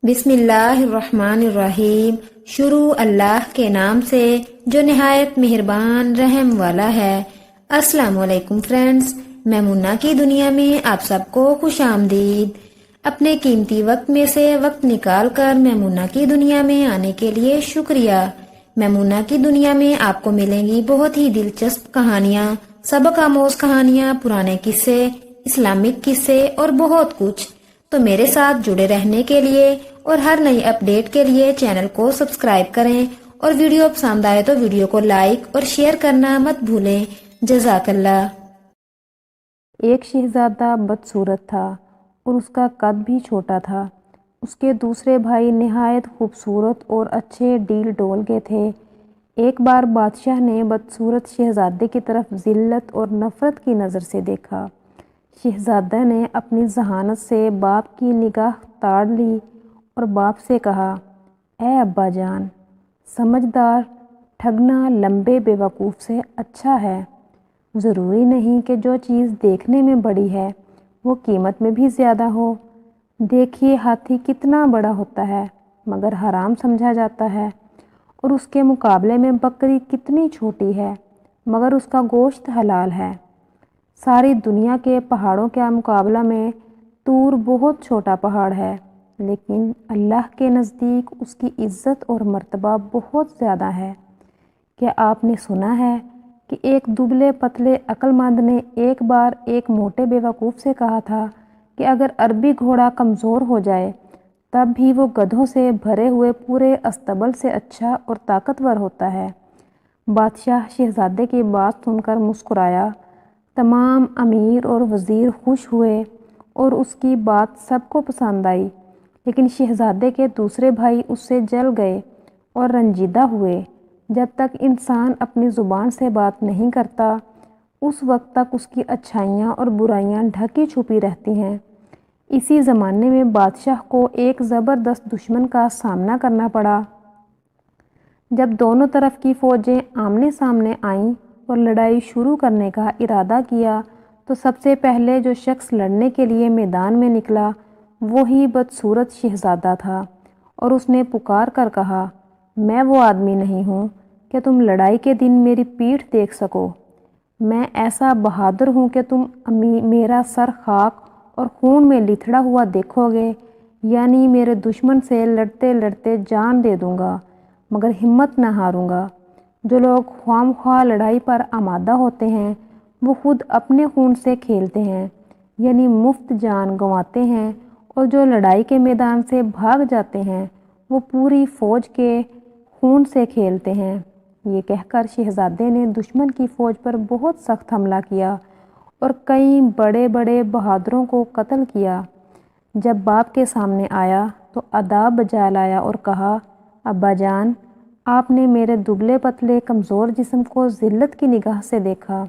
بسم اللہ الرحمن الرحیم۔ شروع اللہ کے نام سے جو نہایت مہربان رحم والا ہے۔ السلام علیکم فرینڈز، میمونہ کی دنیا میں آپ سب کو خوش آمدید۔ اپنے قیمتی وقت میں سے وقت نکال کر میمونہ کی دنیا میں آنے کے لیے شکریہ۔ میمونہ کی دنیا میں آپ کو ملیں گی بہت ہی دلچسپ کہانیاں، سبق آموز کہانیاں، پرانے قصے، اسلامک قصے اور بہت کچھ۔ تو میرے ساتھ جڑے رہنے کے لیے اور ہر نئی اپڈیٹ کے لیے چینل کو سبسکرائب کریں، اور ویڈیو پسند آئے تو ویڈیو کو لائک اور شیئر کرنا مت بھولیں۔ جزاک اللہ۔ ایک شہزادہ بدصورت تھا اور اس کا قد بھی چھوٹا تھا۔ اس کے دوسرے بھائی نہایت خوبصورت اور اچھے ڈیل ڈول کے تھے۔ ایک بار بادشاہ نے بدصورت شہزادے کی طرف ذلت اور نفرت کی نظر سے دیکھا۔ شہزادہ نے اپنی ذہانت سے باپ کی نگاہ تاڑ لی اور باپ سے کہا، اے ابا جان، سمجھدار ٹھگنا لمبے بیوقوف سے اچھا ہے۔ ضروری نہیں کہ جو چیز دیکھنے میں بڑی ہے وہ قیمت میں بھی زیادہ ہو۔ دیکھیے ہاتھی کتنا بڑا ہوتا ہے مگر حرام سمجھا جاتا ہے، اور اس کے مقابلے میں بکری کتنی چھوٹی ہے مگر اس کا گوشت حلال ہے۔ ساری دنیا کے پہاڑوں کے مقابلہ میں طور بہت چھوٹا پہاڑ ہے، لیکن اللہ کے نزدیک اس کی عزت اور مرتبہ بہت زیادہ ہے۔ کیا آپ نے سنا ہے کہ ایک دبلے پتلے عقل مند نے ایک بار ایک موٹے بیوقوف سے کہا تھا کہ اگر عربی گھوڑا کمزور ہو جائے تب بھی وہ گدھوں سے بھرے ہوئے پورے استبل سے اچھا اور طاقتور ہوتا ہے۔ بادشاہ شہزادے کی بات سن کر مسکرایا۔ تمام امیر اور وزیر خوش ہوئے اور اس کی بات سب کو پسند آئی، لیکن شہزادے کے دوسرے بھائی اس سے جل گئے اور رنجیدہ ہوئے۔ جب تک انسان اپنی زبان سے بات نہیں کرتا اس وقت تک اس کی اچھائیاں اور برائیاں ڈھکی چھپی رہتی ہیں۔ اسی زمانے میں بادشاہ کو ایک زبردست دشمن کا سامنا کرنا پڑا۔ جب دونوں طرف کی فوجیں آمنے سامنے آئیں اور لڑائی شروع کرنے کا ارادہ کیا تو سب سے پہلے جو شخص لڑنے کے لیے میدان میں نکلا وہی بدصورت شہزادہ تھا، اور اس نے پکار کر کہا، میں وہ آدمی نہیں ہوں کہ تم لڑائی کے دن میری پیٹھ دیکھ سکو۔ میں ایسا بہادر ہوں کہ تم میرا سر خاک اور خون میں لتھڑا ہوا دیکھو گے، یعنی میرے دشمن سے لڑتے لڑتے جان دے دوں گا مگر ہمت نہ ہاروں گا۔ جو لوگ خواہ مخواہ لڑائی پر آمادہ ہوتے ہیں وہ خود اپنے خون سے کھیلتے ہیں، یعنی مفت جان گنواتے ہیں، اور جو لڑائی کے میدان سے بھاگ جاتے ہیں وہ پوری فوج کے خون سے کھیلتے ہیں۔ یہ کہہ کر شہزادے نے دشمن کی فوج پر بہت سخت حملہ کیا اور کئی بڑے بڑے بہادروں کو قتل کیا۔ جب باپ کے سامنے آیا تو اداب بجا لایا اور کہا، ابا جان، آپ نے میرے دبلے پتلے کمزور جسم کو ذلت کی نگاہ سے دیکھا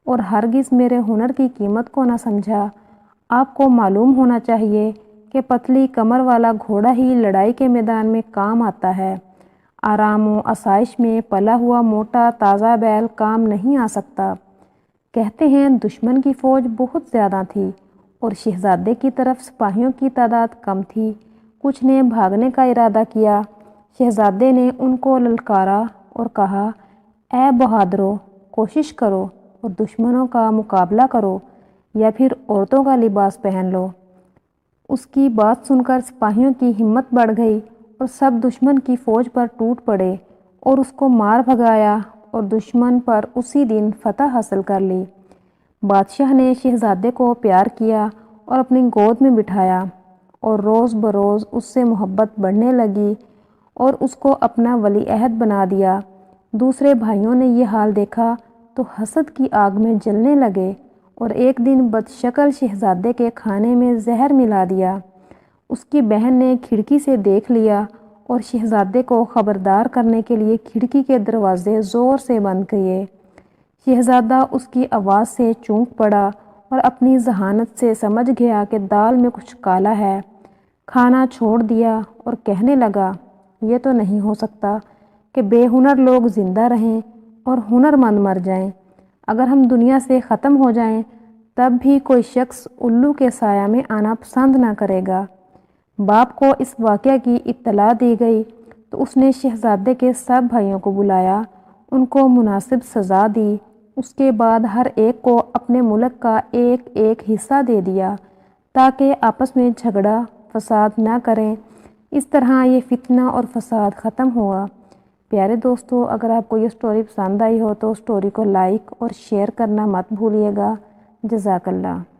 اور ہرگز میرے ہنر کی قیمت کو نہ سمجھا۔ آپ کو معلوم ہونا چاہیے کہ پتلی کمر والا گھوڑا ہی لڑائی کے میدان میں کام آتا ہے۔ آرام و آسائش میں پلا ہوا موٹا تازہ بیل کام نہیں آ سکتا۔ کہتے ہیں دشمن کی فوج بہت زیادہ تھی اور شہزادے کی طرف سپاہیوں کی تعداد کم تھی۔ کچھ نے بھاگنے کا ارادہ کیا۔ شہزادے نے ان کو للکارا اور کہا، اے بہادرو، کوشش کرو اور دشمنوں کا مقابلہ کرو یا پھر عورتوں کا لباس پہن لو۔ اس کی بات سن کر سپاہیوں کی ہمت بڑھ گئی اور سب دشمن کی فوج پر ٹوٹ پڑے اور اس کو مار بھگایا اور دشمن پر اسی دن فتح حاصل کر لی۔ بادشاہ نے شہزادے کو پیار کیا اور اپنی گود میں بٹھایا، اور روز بروز اس سے محبت بڑھنے لگی اور اس کو اپنا ولی عہد بنا دیا۔ دوسرے بھائیوں نے یہ حال دیکھا تو حسد کی آگ میں جلنے لگے اور ایک دن بدشکل شہزادے کے کھانے میں زہر ملا دیا۔ اس کی بہن نے کھڑکی سے دیکھ لیا اور شہزادے کو خبردار کرنے کے لیے کھڑکی کے دروازے زور سے بند کیے۔ شہزادہ اس کی آواز سے چونک پڑا اور اپنی ذہانت سے سمجھ گیا کہ دال میں کچھ کالا ہے۔ کھانا چھوڑ دیا اور کہنے لگا، یہ تو نہیں ہو سکتا کہ بے ہنر لوگ زندہ رہیں اور ہنر مند مر جائیں۔ اگر ہم دنیا سے ختم ہو جائیں تب بھی کوئی شخص الو کے سایہ میں آنا پسند نہ کرے گا۔ باپ کو اس واقعہ کی اطلاع دی گئی تو اس نے شہزادے کے سب بھائیوں کو بلایا، ان کو مناسب سزا دی۔ اس کے بعد ہر ایک کو اپنے ملک کا ایک ایک حصہ دے دیا تاکہ آپس میں جھگڑا فساد نہ کریں۔ اس طرح یہ فتنہ اور فساد ختم ہوا۔ پیارے دوستو، اگر آپ کو یہ سٹوری پسند آئی ہو تو سٹوری کو لائک اور شیئر کرنا مت بھولیے گا۔ جزاک اللہ۔